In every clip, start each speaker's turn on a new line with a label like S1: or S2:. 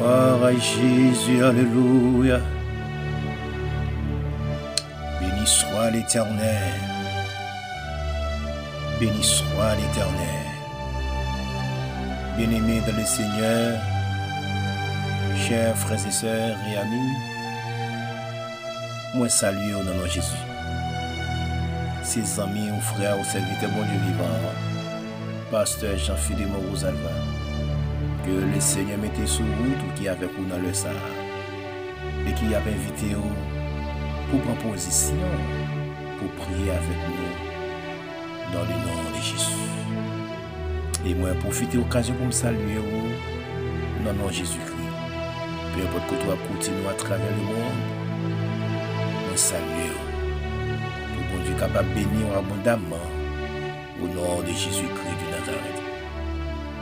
S1: Gloire à Jésus, alléluia. Béni soit l'Éternel. Béni soit l'Éternel. Bien-aimés dans le Seigneur, chers frères et sœurs et amis, moi salue au nom de Jésus. Ses amis, ou frères, ou serviteurs, bon Dieu vivant, pasteur Jean-Philippe Rosalva, que le Seigneur mette sur vous tout qui est avec vous dans le Sahara et qui a invité vous pour prendre position, pour prier avec nous dans le nom de Jésus. Et moi, profite de l'occasion pour me saluer vous dans le nom de Jésus-Christ. Peu importe que toi continues à travers le monde, nous saluons. Que bon Dieu capable de bénir abondamment au nom de Jésus-Christ de Nazareth.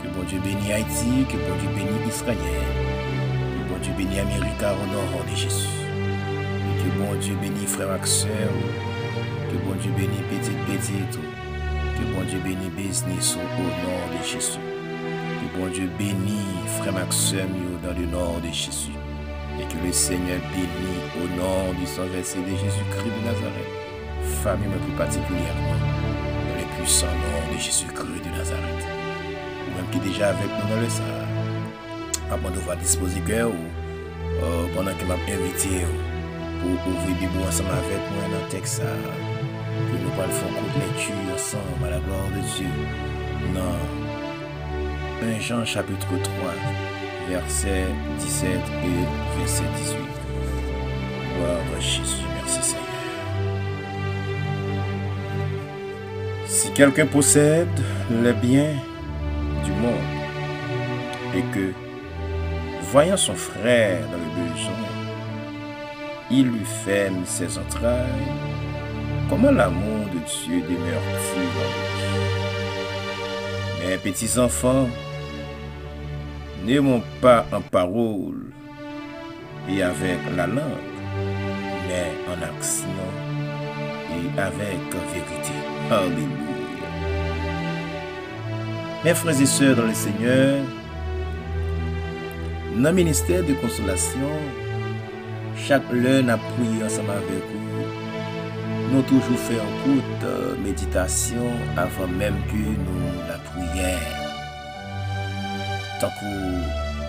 S1: Que bon Dieu bénisse Haïti, que bon Dieu bénisse Israël, que bon Dieu bénisse Amérique au nom de Jésus. Et que bon Dieu bénisse frères et sœurs, que bon Dieu bénisse petit, que bon Dieu bénisse business au nom de Jésus. Que bon Dieu bénisse frères et sœurs dans le nom de Jésus. Et que le Seigneur bénisse au nom du sang versé de Jésus-Christ de Nazareth. Famille, mais plus particulièrement dans le puissant nom de Jésus-Christ de Nazareth. Même qui est déjà avec nous dans le Sahara. Avant de voir disposer cœur pendant qu'il m'a invité pour ouvrir Bible ensemble avec moi dans le texte que nous allons faire une lecture ensemble à la gloire de Dieu dans 1 Jean chapitre 3 verset 17 et verset 18. Gloire à Jésus, merci Seigneur. Si quelqu'un possède les biens du monde et que, voyant son frère dans le besoin, il lui ferme ses entrailles, comment l'amour de Dieu demeure-t-il en lui? Mes petits enfants, n'aimons pas en parole et avec la langue, mais en action et avec vérité. Alléluia. Mes frères et sœurs dans le Seigneur, dans le ministère de consolation, chaque l'un a prié ensemble avec vous. Nous avons toujours fait une courte méditation avant même que nous la prière. Tant que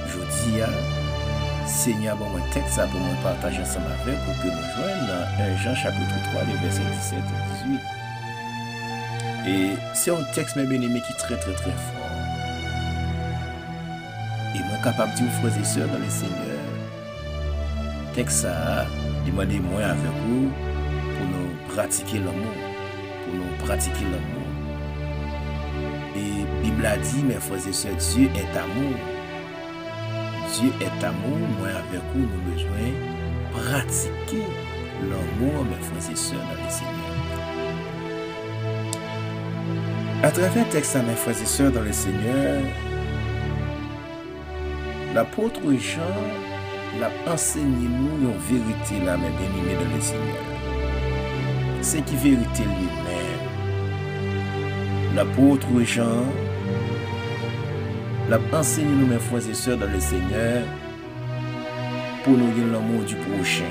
S1: je dis, Seigneur, bon, mon texte pour me partager ensemble avec vous, que nous joignons dans 1 Jean chapitre 3, les versets 17 et 18. Et c'est un texte, mes bien-aimés, qui est très très très fort. Et moi, capable de dire aux frères et sœurs dans le Seigneur, texte ça, demandez-moi avec vous pour nous pratiquer l'amour. Pour nous pratiquer l'amour. Et la Bible a dit, mes frères et sœurs, Dieu est amour. Dieu est amour, moi avec vous, nous avons besoin de pratiquer l'amour, mes frères et sœurs dans le Seigneur. À travers le texte, mes frères et sœurs dans le Seigneur, l'apôtre Jean l'a enseigné nous une vérité là, mes bien-aimés dans le Seigneur. C'est qui vérité lui-même. L'apôtre Jean l'a enseigné nous, mes frères et sœurs dans le Seigneur, pour nous gagner l'amour du prochain.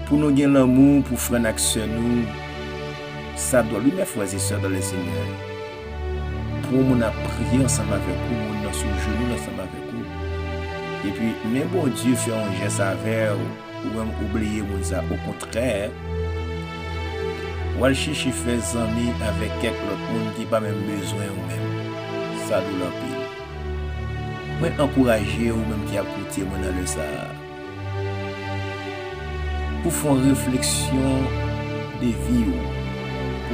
S1: Pour nous gagner l'amour pour faire une action nous. Ça doit lui, mes frères et sœurs dans le Seigneur. Pour nous prier ensemble avec vous, nous sommes sous genoux ensemble avec vous. Et puis, même bon Dieu fait un geste avec ou même oublier ça. Au contraire, ou aller chercher faire des amis avec quelqu'un qui n'a pas même besoin ou même. Ça doit l'empire. Moi, encourager ou même qui a écouté moi dans le Sahara. Pour faire une réflexion de vie.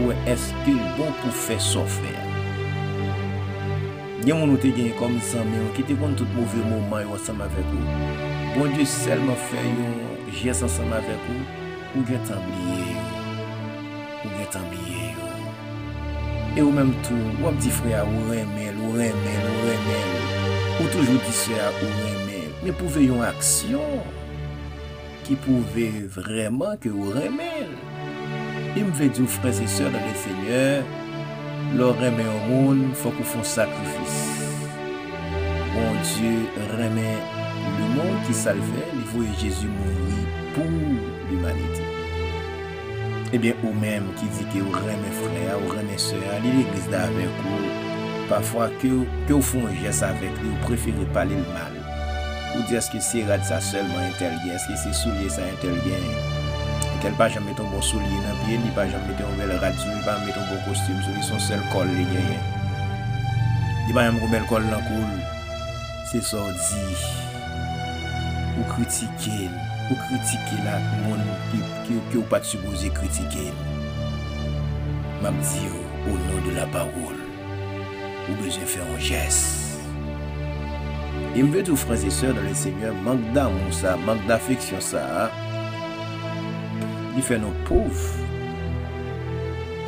S1: Ou est-ce que bon pour faire ça faire? Il y a des gens qui ont comme ça, qui te font tout mauvais moment ensemble avec vous. Bon Dieu seulement fait un geste ensemble avec vous, ou bien t'oublier. Ou bien t'oublier. Et ou même tout, ou un petit frère, ou remel, ou toujours dit ça, ou remel. Mais pouvez une action qui pouvait vraiment que vous remel. Il me fait dire, frères et sœurs dans le Seigneur, leur aimer au monde, il faut qu'on fasse un sacrifice. bon Dieu remet le monde qui ça le fait, il faut que Jésus mourir pour l'humanité. Eh bien, ou même qui dit que vous remet frère, vous remet soeur, l'église d'avec vous, parfois que vous faites un geste avec lui, vous préférez parler le mal. Vous dites est-ce que c'est ça seulement intelligent, est-ce que c'est soulier ça intelligent. Qu'elle pas jamais mettre un bon soulier dans le pied, ni pas jamais mettre un bel radio, ni pas mettre un bon costume, sur son seul col, les gars. Il pas même un bel col dans le col. C'est ça dit. Ou critiquer la monde qui ou pas supposé critiquer. M'a dit au nom de la parole, ou besoin faire un geste. Et me veut tous frères et sœurs dans le Seigneur, manque d'amour ça, manque d'affection ça. Il fait nos pauvres.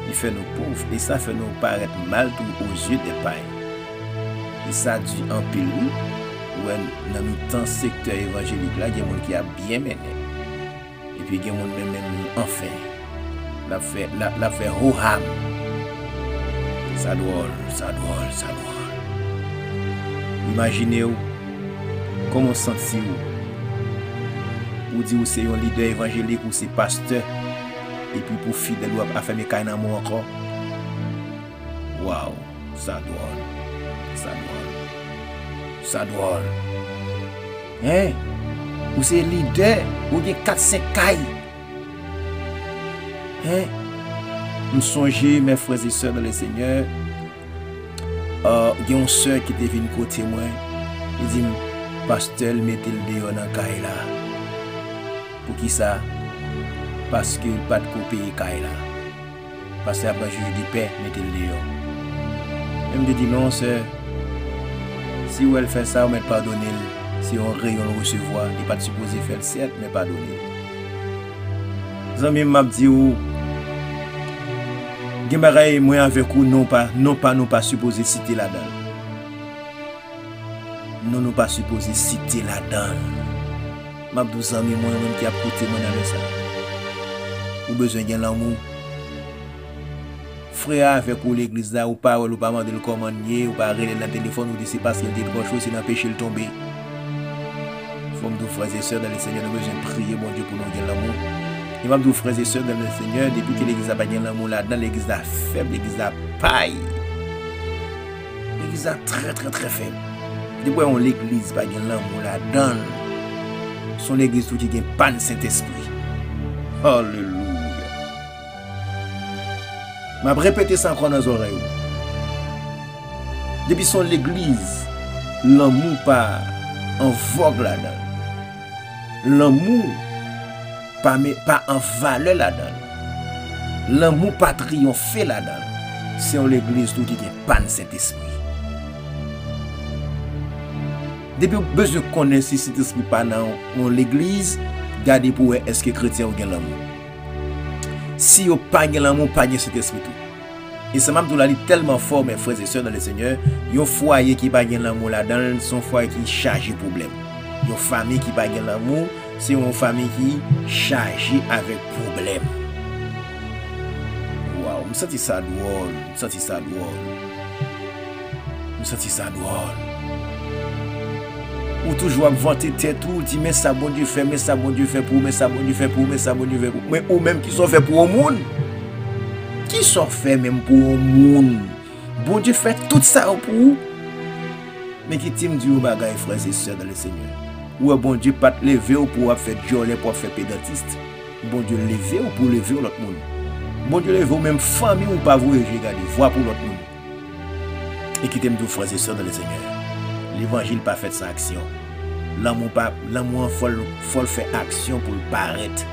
S1: Il fait nos pauvres. Et ça fait nous paraître mal tout aux yeux des païens. Et ça dit en pile, ouais, dans nos temps secteur évangélique là, il y a des gens qui a bien mené. Et puis il y a des gens même enfin. La fait Roham. Ça doit. Imaginez-vous comment sentez-vous? Ou dit ou c'est un leader évangélique ou c'est pasteur et puis pour fidèle ou à faire mes caïns d'amour encore. Waouh, ça doit. Hein? Ou c'est leader ou des 4-5 cailles. Hein? Nous songez mes frères et sœurs dans le Seigneur. Il y a une sœur qui était venue côté moi. Il dit pasteur mettez le dehors dans la caille là. Pour qui ça? Parce que pas de copier caille là. Parce que après juge de paix, mettez-le dehors. Même dit non, sœur. Si elle fait ça, on ne pardonner. Si on rayon recevoir, il n'est pas supposé faire le cercle, mais pardonner. Les amis m'a dit ou Gemaraye moi avec vous non pas supposé citer la donne. Non pas supposé citer la donne. M'a dit amis moi même qui a côté moi dans ça. Ou besoin de l'amour. Frère avec ou l'église là ou pas demander le commander ou pas reler dans le téléphone ou dire c'est parce qu'il dit quelque chose c'est d'empêcher le tomber. Faut me dire frères et sœurs dans le Seigneur nous besoin prier mon Dieu pour nous gagner l'amour. Et m'a dit frères et sœurs dans le Seigneur depuis que l'église a pas gagné l'amour là dans l'église là faible, l'église là paille. L'église là très faible. Depuis on l'église pas gagné l'amour là dans son église tout qui gagne pas de Saint-Esprit. Alléluia. M'a répété ça encore dans les oreilles. Depuis son l'église, l'amour pas en vogue là-dedans. L'amour pas en valeur là-dedans. L'amour pas triompher là-dedans. C'est en l'église tout qui est pas de cet esprit. Depuis besoin de connaître si cet esprit pas dans l'église, gardez pour est-ce que chrétien ou l'amour. Si vous n'avez pas l'amour, pas cet esprit tout. Et ça m'a dit tellement fort, mes frères et sœurs dans le Seigneur, il y a un foyer qui n'a pas l'amour là-dedans, c'est un foyer qui charge de problèmes. Il y a une famille qui n'a pas l'amour, c'est une famille qui charge avec problèmes. Waouh, je sens ça drôle, je sens ça drôle. Ou toujours vanter tête ou dire mais ça bon Dieu fait, mais ça bon Dieu fait pour, mais ça bon Dieu fait pour, mais ça bon Dieu fait pour. Mais ou même qui sont fait pour le monde. Qui sont fait même pour le monde. Bon Dieu fait tout ça pour vous. Mais qui t'aime dit aux bagailles frères et sœurs dans le Seigneur. Ou bon Dieu pas te lever pour faire jolie pour faire pédantiste. Bon Dieu lever ou pour lever l'autre monde. Bon Dieu lever même famille ou pas vous regarder, voir pour l'autre monde. Et qui t'aime dit frères et sœurs dans le Seigneur. L'évangile pas fait sa action. L'amour faut faire action pour le paraître.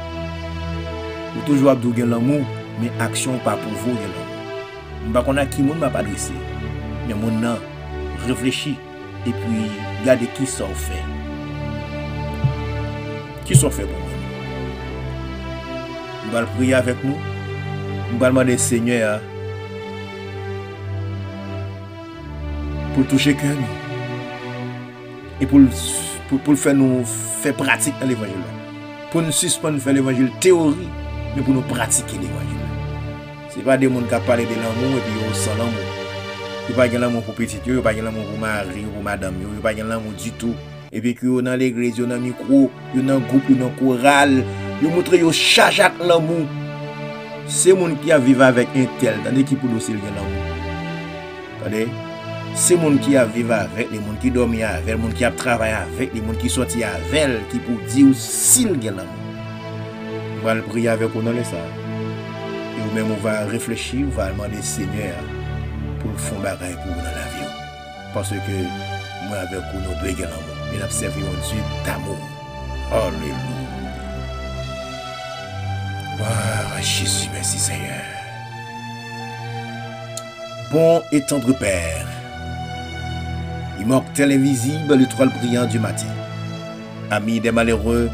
S1: Ou toujours abdou gen l'amour, mais action pas pour vous gen l'amour. M'pa connait qui monde m'a pas adressé. Mais mon nan réfléchis et puis regardez qui ça fait. Qui ça fait pour nous. On va prier avec nous. On va demander Seigneur pour toucher cœur nous. Et pour le faire nous faire pratique dans l'évangile. Pour nous suspendre faire l'évangile théorie, mais pour nous pratiquer l'évangile. Ce n'est pas des gens qui parlent de l'amour et puis ils sont l'amour. Yo pas gen l'amour pour petit yo, pas gen l'amour pour mari, pour madame yo pas gen l'amour du tout. Et puis que yo dans l'église, yo dans micro, yo dans groupe, yo dans chorale, yo montre yo charge avec l'amour. C'est moun qui a vivre avec un tel, tandis qui pour aussi le l'amour. Attendez? C'est moun qui a vivre avec les moun qui dormi avec, les moun qui a travaillé avec, les moun qui sorti avec, qui pour dire s'il gen l'amour. On va le prier avec vous dans les ça. Et ou même on va réfléchir, on va demander Seigneur pour faire bagaille pour vous dans la vie. Parce que moi avec vous nous devons l'amour. Et nous servons un Dieu d'amour. Alléluia. Wow, Jésus, merci Seigneur. Bon et tendre Père, immortel et visible, l'étoile brillante du matin, ami des malheureux,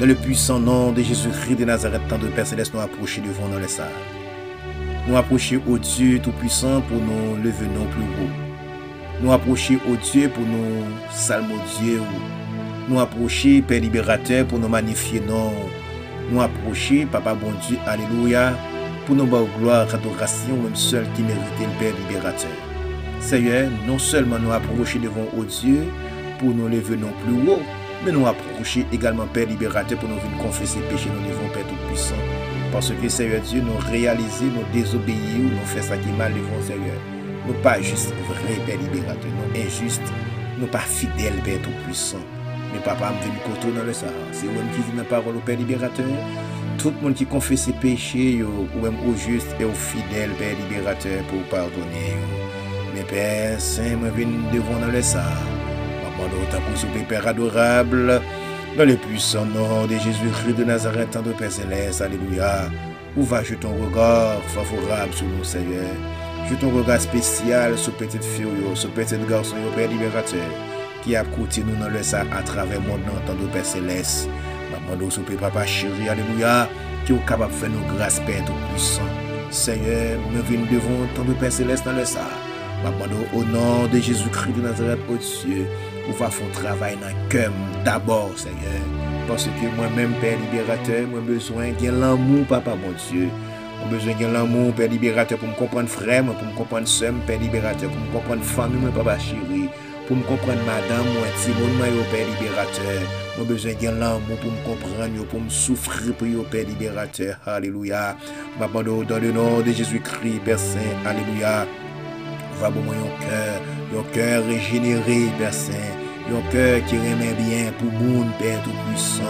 S1: dans le puissant nom de Jésus-Christ de Nazareth, tant de Père Céleste, nous approcher devant nous les salles. Nous approcher au Dieu Tout-Puissant pour nous lever nos plus haut. Nous approcher au Dieu pour nous salmer Dieu. Nous approcher Père Libérateur pour nous magnifier non. Nous approcher Papa bon Dieu, Alléluia, pour nous avoir gloire, adoration, même seul qui mérite le Père Libérateur. Seigneur, non seulement nous approcher devant au Dieu pour nous lever non plus haut, mais nous approcher également Père Libérateur pour nous venir confesser péché nous devant Père Tout-Puissant. Parce que Seigneur Dieu, nous réaliser, nous désobéir, nous faire ça qui est mal devant Seigneur. Nous pas juste vrai Père Libérateur, nous injuste, nous pas fidèles Père Tout-Puissant. Mais papa me vient côté dans le Sahara. C'est moi qui dit la parole au Père Libérateur. Tout le monde qui confesse ses péchés, ou même au juste et au fidèle Père Libérateur pour pardonner. Mais Père Saint, me vient devant dans le Sahara. Maman d'autant pour souper Père adorable. Dans le puissant nom de Jésus-Christ de Nazareth, tant de Père Céleste, Alléluia. Où va jeter ton regard favorable sur nous, Seigneur. Jette ton regard spécial sur petite fille, sur petit garçon, Père Libérateur, qui a coûté nous dans le sang à travers le monde, tant de Père Céleste. Maman, soupe Papa chéri, Alléluia, qui est capable de faire nos grâces, Père Tout-Puissant. Seigneur, nous venons devant tant de Père Céleste dans le sang. Maman, au nom de Jésus-Christ de Nazareth, au Dieu, on va faire un travail dans le cœur d'abord, Seigneur. Parce que moi-même, Père Libérateur, moi besoin de l'amour, Papa, mon Dieu. J'ai besoin de l'amour, Père Libérateur, pour me comprendre frère, pour me comprendre soeur, Père Libérateur, pour me comprendre famille, mon Papa chéri, pour me comprendre madame, moi, Timon, moi, Père Libérateur. J'ai besoin de l'amour pour me comprendre, pour me souffrir, pour Père Libérateur. Alléluia. M'abandonne dans le nom de Jésus-Christ, Père Saint. Alléluia. Va bon un cœur régénéré, Père Saint. Un cœur qui remet bien pour monde, Père Tout-Puissant.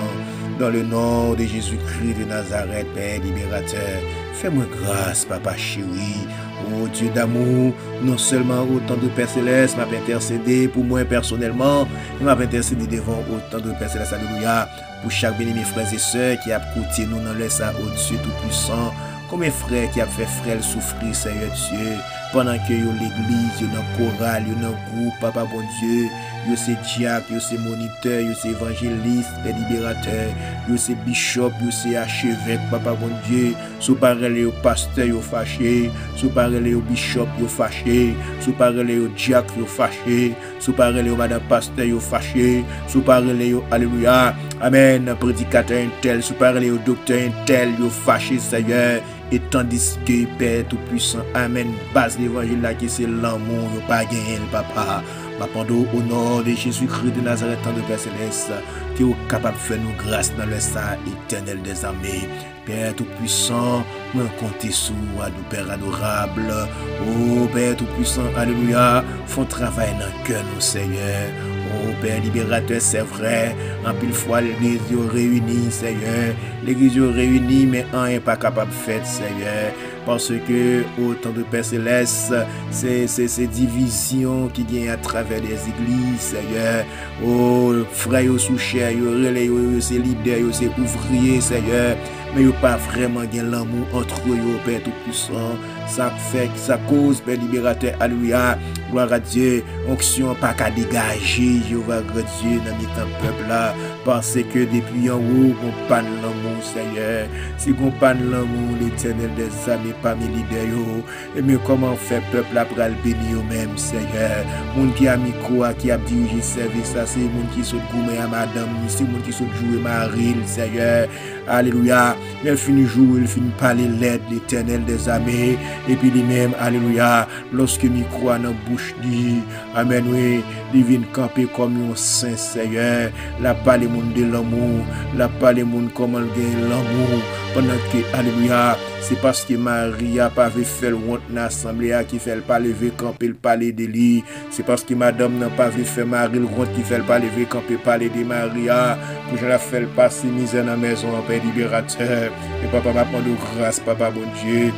S1: Dans le nom de Jésus-Christ de Nazareth, Père Libérateur. Fais-moi grâce, Papa chéri. Oh Dieu d'amour, non seulement autant de Père Céleste m'a intercédé pour moi personnellement, il m'a intercédé devant autant de Père Céleste, Alléluia, pour chaque béni mes frères et sœurs qui a coûté nous dans le sang au Dieu Tout-Puissant, comme mes frères qui a fait frère souffrir, Seigneur Dieu, pendant que yo l'église, yo dans chorale, yo dans groupe, Papa bon Dieu, yo c'est diacre, yo c'est moniteur, yo c'est évangéliste, Père Libérateur, yo c'est bishop, yo c'est archevêque, Papa bon Dieu, sous parler au pasteur, yo fâché, sous parler au bishop, yo fâché, sous parler au diacre, yo fâché, sous parler au madame pasteur, yo fâché, sous parler au alléluia, amen, prédicateur intel, sous parler au docteur intel, yo fâché, Seigneur. Et tandis que Père Tout-Puissant, amen, base l'évangile là qui c'est l'amour, yo pas gagné le papa. M'appendons au nom de Jésus-Christ de Nazareth, tant de Père Céleste, qui est capable de faire nous grâce dans le sang éternel des armées. Père Tout-Puissant, nous comptons sur nous, Père adorable. Oh Père Tout-Puissant, alléluia, font travail dans le cœur, nous Seigneur. Oh Père Libérateur, c'est vrai, en pile fois l'église est réunie, Seigneur. L'église est réunie, mais un n'est pas capable de faire, Seigneur. Parce que autant de Père Céleste, c'est ces divisions qui viennent à travers les églises, Seigneur. Oh, frères sous chair, c'est leaders, c'est ouvriers, Seigneur. Mais il n'y a pas vraiment l'amour entre eux, Père Tout-Puissant. Ça fait, ça cause, Père Libérateur, alléluia. Gloire à Dieu. Onction pas qu'à dégager, Jéhovah Dieu, dans le peuple là. Parce que depuis en haut, on panne l'amour, Seigneur. Si on panne l'amour, l'éternel des âmes parmi les leaders, et mais comment faire peuple après le bénir même, Seigneur. Moun qui a micro, qui a dirigé service, ça c'est moun qui saute gourmet à madame, c'est moun qui saute jouer Marie, Seigneur. alléluia, il finit jour, il finit parler l'aide, l'Éternel des armées, et puis lui-même, alléluia, lorsque micro à dans bouche dit, amen, oui, il vient camper comme un saint Seigneur, la parle le monde de l'amour, la parle le monde comment gagner l'amour, pendant que, alléluia, c'est parce que Marie a pas fait le honte dans l'assemblée qui fait pas lever camper le palais de lui, c'est parce que madame n'a pas fait Marie le honte qui fait pas lever camper parler de Maria, pour je la fais passer misère dans la maison, Père libérateur, et papa m'a prendre grâce, papa bon Dieu.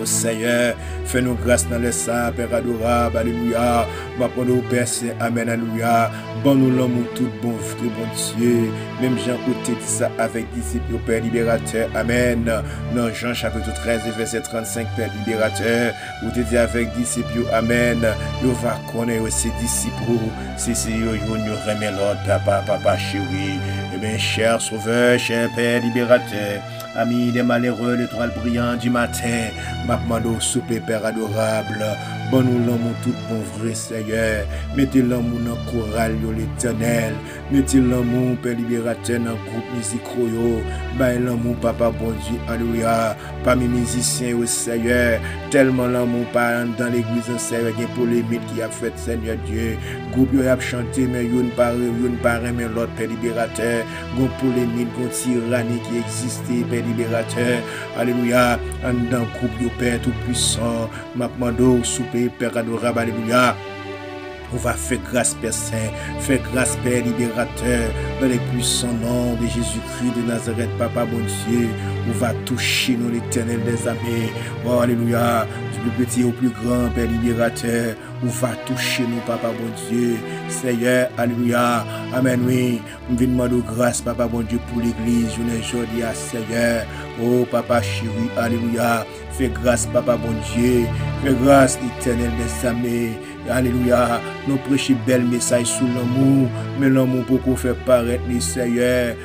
S1: Seigneur, fais-nous grâce dans le sang, Père adorable, alléluia. Ma au Père Saint, amen, alléluia. Bon nous l'amour tout bon, vrai bon Dieu. Même Jean dit ça avec disciples, Père libérateur, amen. Dans Jean chapitre 13, verset 35, Père libérateur, où tu dis avec disciples, amen. Yo va connaître ses disciples, si yo remet l'autre, papa chéri. Eh bien, cher sauveur, cher Père libérateur, ami des malheureux, l'étoile brillante du matin, ma demande souple Père adorable, bon nous l'amour tout bon vrai Seigneur, mettez l'amour dans le choral l'Éternel, mettez l'amour Père libérateur dans le groupe musical, baille l'amour Papa bon Dieu, alléluia, parmi les musiciens au Seigneur, tellement l'amour pas dans l'église en Seigneur, il y a polémique qui a fait Seigneur Dieu, groupe il a chanté mais il ne pas mais l'autre Père libérateur, gon polémique, gon tyrannie qui existait Père libérateur, alléluia, en dans groupe du Père tout puissant, m'a demandé souper Père adorable, alléluia. On va faire grâce Père Saint, faire grâce Père libérateur, dans les puissants noms de Jésus-Christ de Nazareth, Papa bon Dieu. On va toucher nous l'Éternel des armées. Oh, alléluia, du plus petit au plus grand, Père libérateur. On va toucher nous, Papa bon Dieu. Seigneur, alléluia, amen, oui. On vient demander grâce, Papa bon Dieu, pour l'église. Je ne aujourd'hui à Seigneur. Oh, Papa chéri, alléluia. Fais grâce, Papa bon Dieu. Fais grâce, l'Éternel des armées. Alléluia, nous prêchons bel message sur l'amour, mais l'amour pour qu'on fait paraître les Seigneur.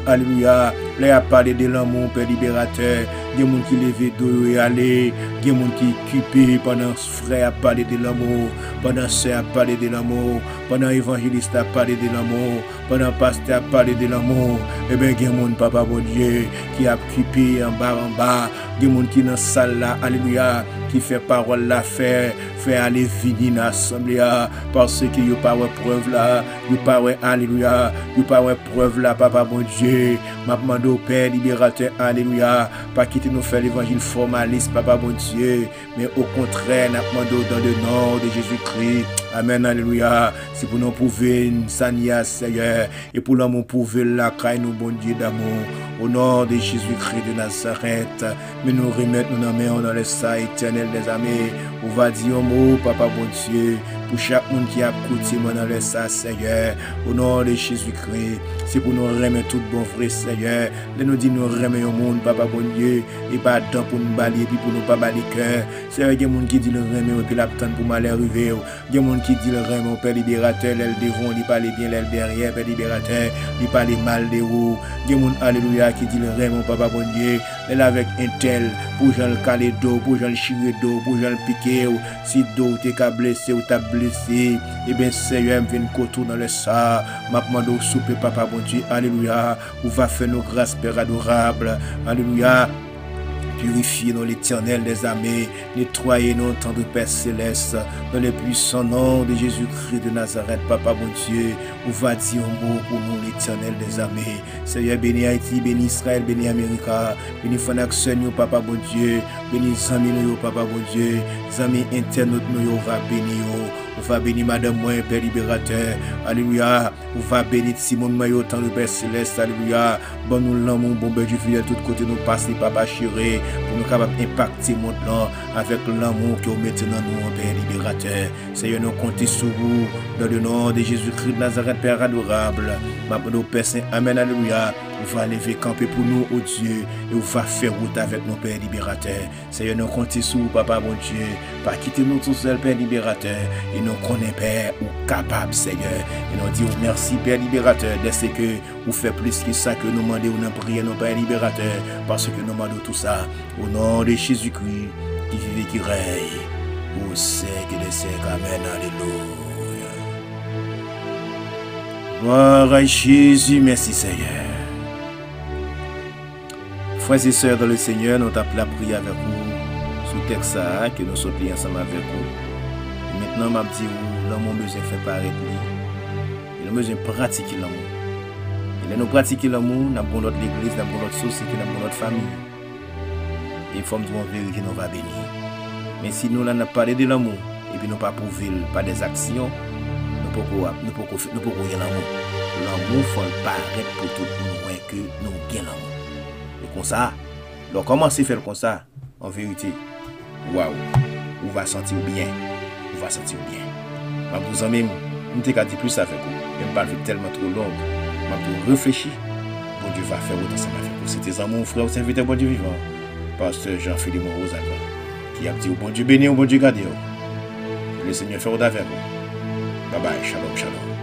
S1: Alléluia, là a parlé de l'amour, Père libérateur. Il y a des gens qui lèvent d'eau et aller. Il y a des gens qui occupent pendant frère a parlé de l'amour, pendant sœur a parlé de l'amour, pendant évangéliste a parlé de l'amour, pendant pasteur a parlé de l'amour. Eh bien, il y a des gens, Papa bon Dieu, qui a occupé en bas. Il y a des gens qui dans la salle là, alléluia, qui fait parole là, fait aller venir dans l'assemblée parce que il n'y a pas de preuve là, il n'y a pas de alléluia, il n'y a pas de preuve là, Papa bon Dieu. Ma demande au Père libérateur, alléluia, pas quitter nous faire l'évangile formaliste, Papa bon Dieu, mais au contraire, nous demandons dans le nom de Jésus-Christ, amen, alléluia, c'est pour nous prouver une sania, Seigneur, et pour nous prouver la caille, nous, bon Dieu d'amour, au nom de Jésus-Christ de Nazareth, mais nous remettons nos mains dans le sang éternel des armées, on va dire un mot, Papa bon Dieu, pour chaque monde qui a écouté dans le sang, Seigneur, au nom de Jésus-Christ, c'est pour nous remettre tout bon vrai, Seigneur, de nous dire nous remettre au monde, Papa bon Dieu, et pas tant pour nous balayer, puis pour nous pas balayer cœur, c'est vrai qu'il y a des gens qui disent le remettre, et puis l'attendre pour mal arriver, il y a des gens qui disent le remettre, Père libérateur, l'aile devant, il parle bien, l'aile derrière, Père libérateur, il parle mal de haut, il y a des gens, alléluia, qui disent le remettre, Papa bon Dieu, elle avec un tel, pour j'en le caler d'eau, pour j'en le chirer d'eau, pour j'en le piquer, si d'eau t'es qu'à blesser ou t'as blessé, et bien Seigneur, vient coton dans le sang, m'a demandé au souper, Papa bon Dieu, alléluia, ou va faire nos grâces, Père adorable, alléluia. Purifiez-nous l'Éternel des armées, nettoyez-nous tant de Père céleste, dans le puissant nom de Jésus-Christ de Nazareth, Papa bon Dieu, on va dire un mot pour nous l'Éternel des armées. Seigneur, bénis Haïti, bénis Israël, bénis Amérique, bénis Fonaxen, Papa bon Dieu, bénis Zami, Papa bon Dieu, Zami internautes, nous va bénir. On va bénir Madame Moi, Père libérateur, alléluia. On va bénir Simon Mayo, tant de Père céleste, alléluia. Bon nous l'amour, bon Dieu fidèle, de tous côtés nous passer, Papa chéri, pour nous capables d'impacter le monde avec l'amour que vous mettez dans nous, Père libérateur. Seigneur, nous comptons sur vous, dans le nom de Jésus-Christ de Nazareth, Père adorable. Ma Père Saint, amen, alléluia. On va lever camper pour nous, oh Dieu, et on va faire route avec nos Père libérateur. Seigneur, nous comptons sur vous, Papa bon Dieu, pas quitter nous tout seul, Père libérateur, et nous connaissons, Père, ou capable, Seigneur. Et nous disons merci, Père libérateur, dès que vous faites plus que ça que nous demandons, nous prions, nos Père libérateur, parce que nous demandons tout ça, au nom de Jésus-Christ, qui vive et qui règne, au siècle des siècles. Amen, alléluia. Gloire à Jésus, merci Seigneur. Frères et sœurs dans le Seigneur, nous t'appelons à prier avec vous sous texte ça que nous sommes ensemble avec vous. Et maintenant, m'a dit l'amour besoin de faire paraître lui. Il a besoin de pratiquer l'amour. Et nous pratiquer l'amour, nous avons notre église, nous avons notre société, nous avons notre famille. Et il faut nous dire en vérité nous va bénir. Mais si nous n'avons pas parlé de l'amour et puis nous pas prouvé par des actions, nous ne pouvons pas gagner l'amour. L'amour, il faut le paraître pour tout le monde que nous gagnons l'amour. Et comme ça, alors commencez à faire comme ça, en vérité, waouh, on va sentir bien, on va sentir bien. Ma vous en même, nous t'ai dit plus avec vous, même pas tellement trop long, ma vous réfléchir, bon Dieu va faire autant ça avec vous. C'était mon frère, serviteur bon Dieu vivant, pasteur Jean-Philippe Rosalva, qui a dit au bon Dieu béni, au bon Dieu garder. Le Seigneur fait autant avec vous. Bye bye, shalom, shalom.